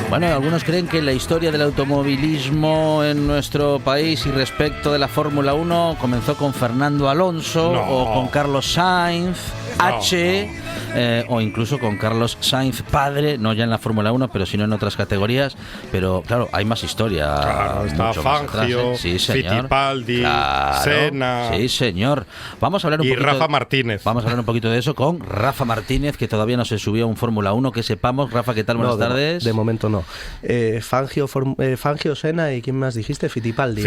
Bueno, algunos creen que la historia del automovilismo en nuestro país y respecto de la Fórmula 1 comenzó con Fernando Alonso o con Carlos Sainz o incluso con Carlos Sainz padre, no ya en la Fórmula 1, pero sino en otras categorías. Pero claro, hay más historia. Claro, está Fangio, sí, Fittipaldi, Senna. Sí, señor. Vamos a hablar un poquito Rafa Martínez. Vamos a hablar un poquito de eso con Rafa Martínez, que todavía no se subió a un Fórmula 1, que sepamos. Rafa, ¿qué tal? Buenas tardes. De momento no. Fangio, Senna y ¿quién más dijiste? Fittipaldi.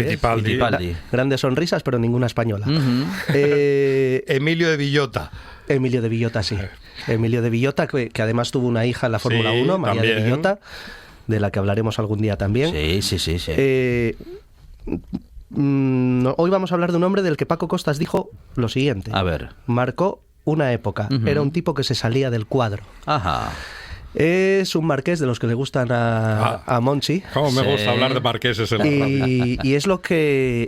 Grandes sonrisas, pero ninguna española. Emilio de Villota. Emilio de Villota, sí. Emilio de Villota, que además tuvo una hija en la Fórmula 1, María de Villota, de la que hablaremos algún día también. Sí. Hoy vamos a hablar de un hombre del que Paco Costas dijo lo siguiente. A ver. Marcó una época. Era un tipo que se salía del cuadro. Ajá. Es un marqués de los que le gustan a Monchi. Cómo me gusta hablar de marqueses en la radio. Y es lo que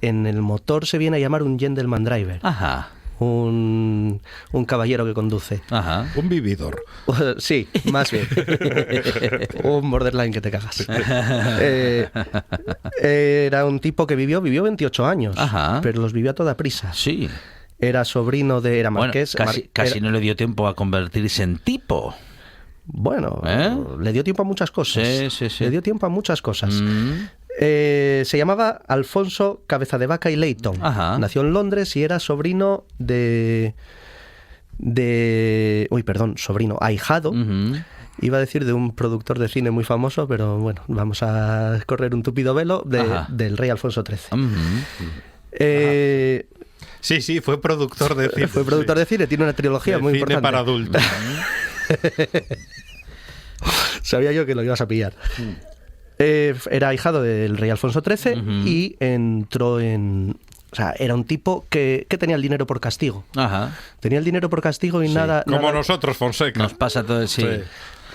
en el motor se viene a llamar un gentleman driver. Ajá. Un caballero que conduce. Ajá. Un vividor. Sí, más bien. Un borderline que te cagas. Era un tipo que vivió 28 años. Ajá. Pero los vivió a toda prisa. Sí. Era sobrino de... Era marqués. Bueno, casi no le dio tiempo a convertirse en tipo. Bueno, le dio tiempo a muchas cosas. Sí. Le dio tiempo a muchas cosas. Se llamaba Alfonso Cabeza de Vaca y Leighton. Ajá. Nació en Londres y era sobrino ahijado. Iba a decir de un productor de cine muy famoso, pero bueno, vamos a correr un tupido velo del rey Alfonso XIII. Sí, fue productor de cine. Fue productor de cine, tiene una trilogía muy cine importante. Para adultos. Sabía yo que lo ibas a pillar. Era ahijado del rey Alfonso XIII y entró en... O sea, era un tipo que tenía el dinero por castigo. Ajá. Tenía el dinero por castigo y nada... Como nosotros, Fonseca. Nos pasa todo, sí.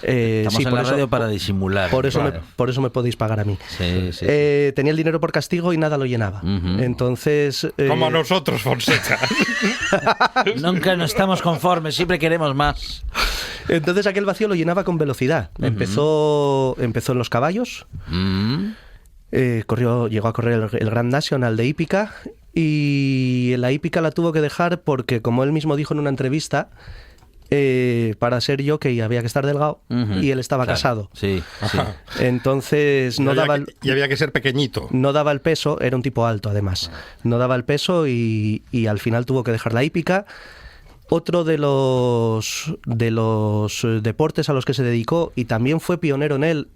Estamos en la radio para disimular. Por eso me podéis pagar a mí. Sí. Tenía el dinero por castigo y nada lo llenaba. Entonces... Como nosotros, Fonseca. Nunca no estamos conformes, siempre queremos más. Entonces aquel vacío lo llenaba con velocidad. Empezó en los caballos. Llegó a correr el Grand National de hípica. Y la hípica la tuvo que dejar porque, como él mismo dijo en una entrevista... para ser jockey había que estar delgado y él estaba casado. Sí. Entonces y había que ser pequeñito. No daba el peso, era un tipo alto además. No daba el peso y al final tuvo que dejar la hípica. Otro de los deportes a los que se dedicó y también fue pionero en él.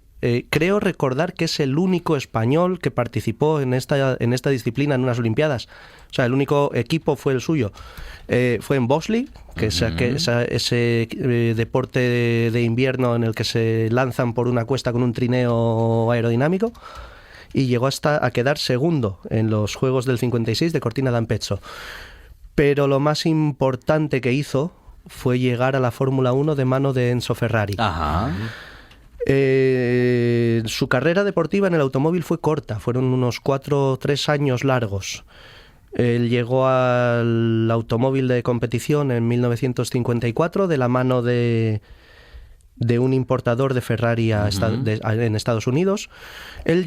Creo recordar que es el único español que participó en esta disciplina en unas Olimpiadas. O sea, el único equipo fue el suyo. Fue en bobsleigh, que es ese deporte de invierno en el que se lanzan por una cuesta con un trineo aerodinámico, y llegó hasta a quedar segundo en los Juegos del 56 de Cortina d'Ampezzo. Pero lo más importante que hizo fue llegar a la Fórmula 1 de mano de Enzo Ferrari. Ajá. Su carrera deportiva en el automóvil fue corta, fueron unos 3 años largos. Él llegó al automóvil de competición en 1954 de la mano de un importador de Ferrari en Estados Unidos. Él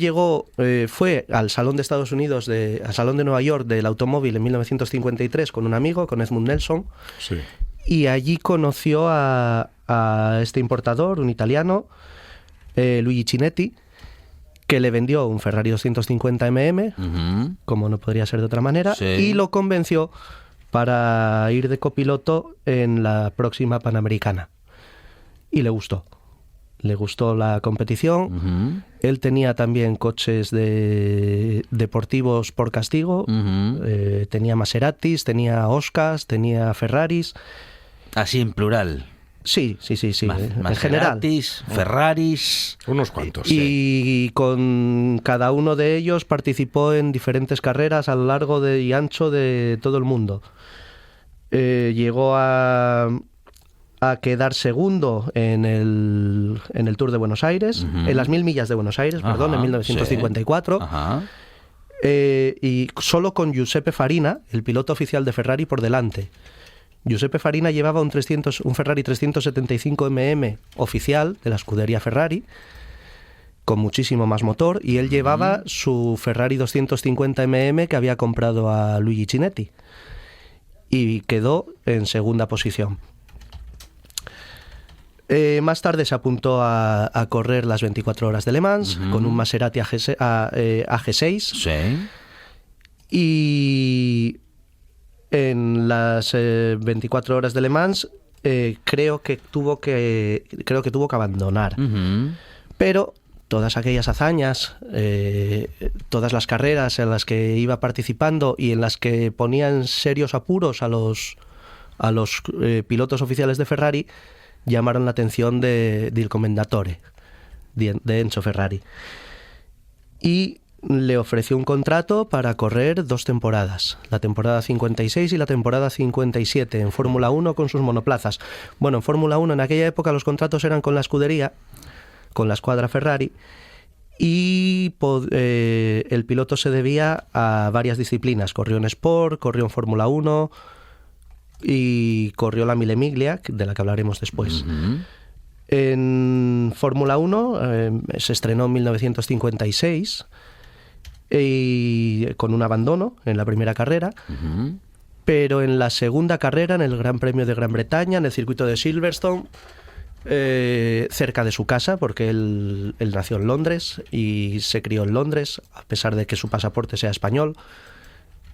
fue al Salón de Estados Unidos, al Salón de Nueva York del automóvil en 1953 con un amigo, con Edmund Nelson. Sí. Y allí conoció a este importador, un italiano, Luigi Cinetti, que le vendió un Ferrari 250 MM, como no podría ser de otra manera, y lo convenció para ir de copiloto en la próxima Panamericana. Y le gustó. Le gustó la competición. Él tenía también coches deportivos por castigo. Tenía Maseratis, tenía Oscars, tenía Ferraris. Así en plural. Sí. En general. Maseratis, Ferraris. Unos cuantos, sí. Y con cada uno de ellos participó en diferentes carreras a lo largo y ancho de todo el mundo. Llegó a quedar segundo en el Tour de Buenos Aires, en las 1000 millas de Buenos Aires, perdón, en 1954. Sí. Ajá. Y solo con Giuseppe Farina, el piloto oficial de Ferrari, por delante. Giuseppe Farina llevaba un Ferrari 375 mm oficial de la escudería Ferrari, con muchísimo más motor, y él llevaba su Ferrari 250 mm que había comprado a Luigi Chinetti, y quedó en segunda posición. Más tarde se apuntó a correr las 24 horas de Le Mans con un Maserati AG6. Sí. Y en las 24 horas de Le Mans creo que tuvo que abandonar. Pero todas aquellas hazañas, todas las carreras en las que iba participando y en las que ponían serios apuros a los pilotos oficiales de Ferrari, llamaron la atención del Commendatore, de Enzo Ferrari. Y le ofreció un contrato para correr 2 temporadas, la temporada 56 y la temporada 57, en Fórmula 1 con sus monoplazas. Bueno, en Fórmula 1 en aquella época los contratos eran con la escudería, con la escuadra Ferrari, y el piloto se debía a varias disciplinas. Corrió en Sport, corrió en Fórmula 1 y corrió la Mille Miglia, de la que hablaremos después. En Fórmula 1 se estrenó en 1956 y con un abandono en la primera carrera, pero en la segunda carrera, en el Gran Premio de Gran Bretaña, en el circuito de Silverstone, cerca de su casa, porque él nació en Londres y se crió en Londres, a pesar de que su pasaporte sea español.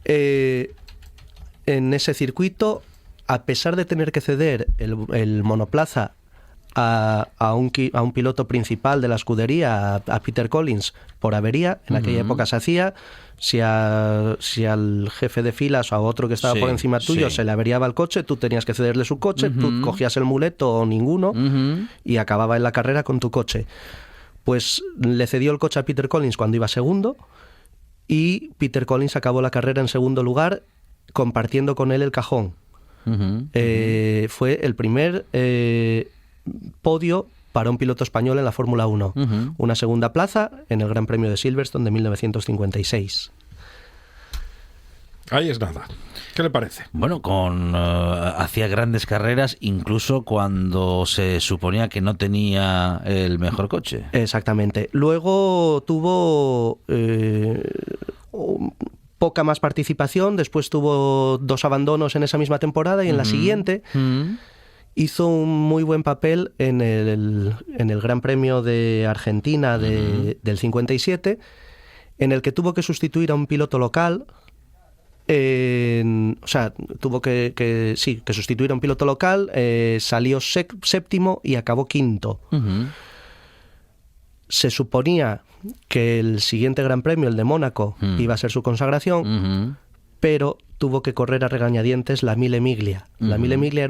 En ese circuito, a pesar de tener que ceder el monoplaza a un piloto principal de la escudería, a Peter Collins, por avería, en aquella época se hacía, si al jefe de filas o a otro que estaba por encima tuyo se le averiaba el coche, tú tenías que cederle su coche, tú cogías el muleto o ninguno y acababa en la carrera con tu coche. Pues le cedió el coche a Peter Collins cuando iba segundo, y Peter Collins acabó la carrera en segundo lugar, compartiendo con él el cajón. Fue el primer podio para un piloto español en la Fórmula 1. Una segunda plaza en el Gran Premio de Silverstone de 1956. Ahí es nada. ¿Qué le parece? Bueno, hacía grandes carreras incluso cuando se suponía que no tenía el mejor coche. Exactamente. Luego tuvo poca más participación, después tuvo 2 abandonos en esa misma temporada, y en la siguiente hizo un muy buen papel en el Gran Premio de Argentina del 57, en el que tuvo que sustituir a un piloto local. Tuvo que sustituir a un piloto local, salió séptimo y acabó quinto. Se suponía que el siguiente Gran Premio, el de Mónaco, iba a ser su consagración, pero tuvo que correr a regañadientes la Mille Miglia. La Mille Miglia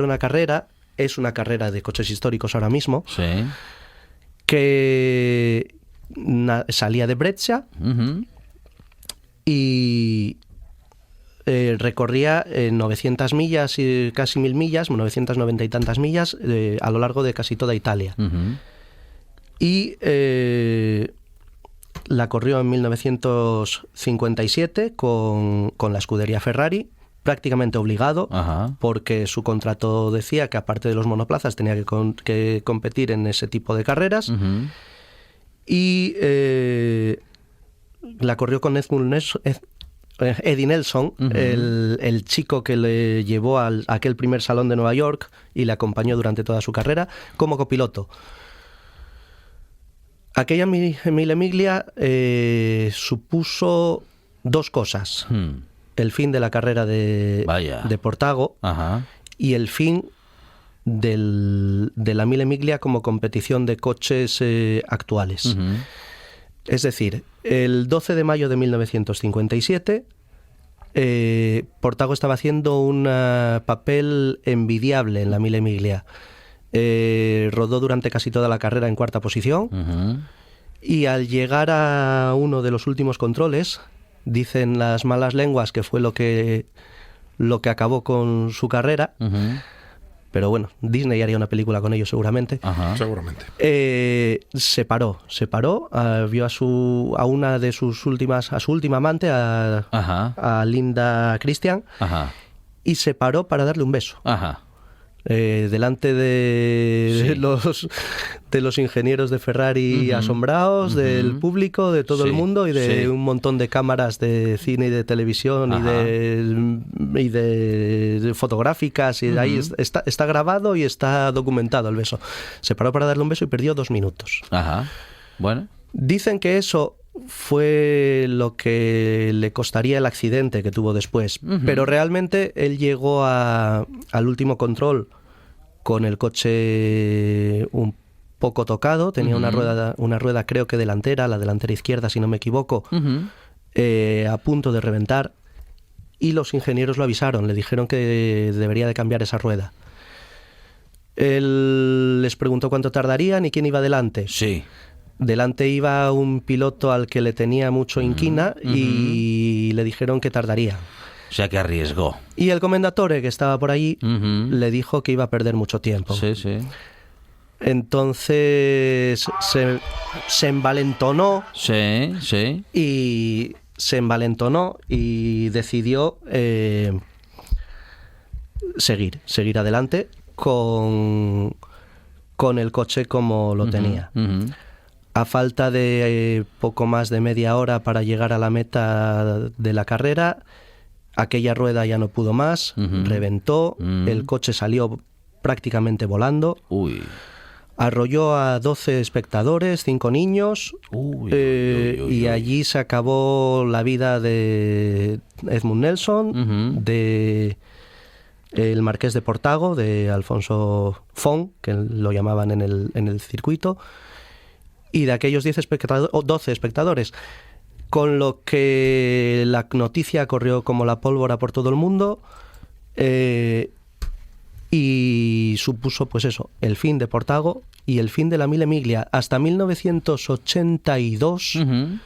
es una carrera de coches históricos ahora mismo, que salía de Brescia y recorría 900 millas, casi 1000 millas, 990 y tantas millas, a lo largo de casi toda Italia. Y la corrió en 1957 con la escudería Ferrari, prácticamente obligado, porque su contrato decía que aparte de los monoplazas tenía que competir en ese tipo de carreras. Y la corrió con Eddie Nelson, el chico que le llevó a aquel primer salón de Nueva York y le acompañó durante toda su carrera como copiloto. Aquella Mille Miglia supuso 2 cosas. El fin de la carrera de Portago y el fin de la Mille Miglia como competición de coches actuales. Es decir, el 12 de mayo de 1957 Portago estaba haciendo un papel envidiable en la Mille Miglia. Rodó durante casi toda la carrera en cuarta posición. Ujú. Y al llegar a uno de los últimos controles, dicen las malas lenguas que fue lo que acabó con su carrera. Ujú. Pero bueno, Disney haría una película con ellos seguramente. Ajá. Seguramente. Se paró, vio a su última amante, Ajá. a Linda Christian, Ajá. y se paró para darle un beso. Ajá. Delante de, Sí. de los ingenieros de Ferrari Ujú. asombrados, Ujú. del público, de todo Sí, el mundo y de sí. un montón de cámaras de cine y de televisión Ajá. y de fotográficas. Y ahí Ujú. está grabado y está documentado el beso. Se paró para darle un beso y perdió 2 minutos. Ajá. Bueno. Dicen que eso fue lo que le costaría el accidente que tuvo después, Ujú. pero realmente él llegó al último control con el coche un poco tocado, tenía una rueda creo que delantera, la delantera izquierda si no me equivoco, Ujú. a punto de reventar, y los ingenieros lo avisaron, le dijeron que debería de cambiar esa rueda. Él les preguntó cuánto tardarían y quién iba delante. Sí. Delante iba un piloto al que le tenía mucho inquina y le dijeron que tardaría. O sea que arriesgó. Y el comendatore, que estaba por allí, Ujú. le dijo que iba a perder mucho tiempo. Sí, sí. Entonces se envalentonó Sí, sí. y decidió seguir adelante con el coche como lo tenía. Ujú. A falta de poco más de media hora para llegar a la meta de la carrera, aquella rueda ya no pudo más, Ujú. reventó, el coche salió prácticamente volando, Uy. arrolló a 12 espectadores, 5 niños, Uy, y allí se acabó la vida de Edmund Nelson, Ujú. de el Marqués de Portago, de Alfonso Font, que lo llamaban en el circuito, y de aquellos 12 espectadores, con lo que la noticia corrió como la pólvora por todo el mundo, y supuso pues eso, el fin de Portago y el fin de la Mille Miglia. Hasta 1982 Ujú.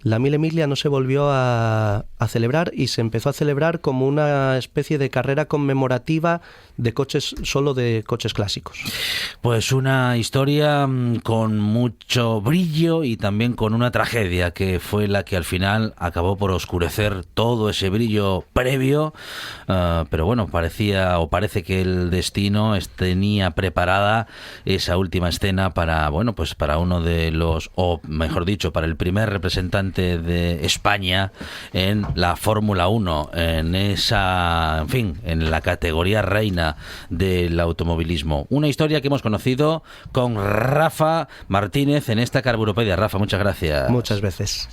la Mille Miglia no se volvió a celebrar y se empezó a celebrar como una especie de carrera conmemorativa de coches, solo de coches clásicos. Pues una historia con mucho brillo y también con una tragedia que fue la que al final acabó por oscurecer todo ese brillo previo, pero bueno, parece que el destino tenía preparada esa última escena para, bueno, pues para uno de los, o mejor dicho, para el primer representante de España en la Fórmula 1, en la categoría reina del automovilismo. Una historia que hemos conocido con Rafa Martínez en esta Carburopedia. Rafa, muchas gracias. Muchas veces.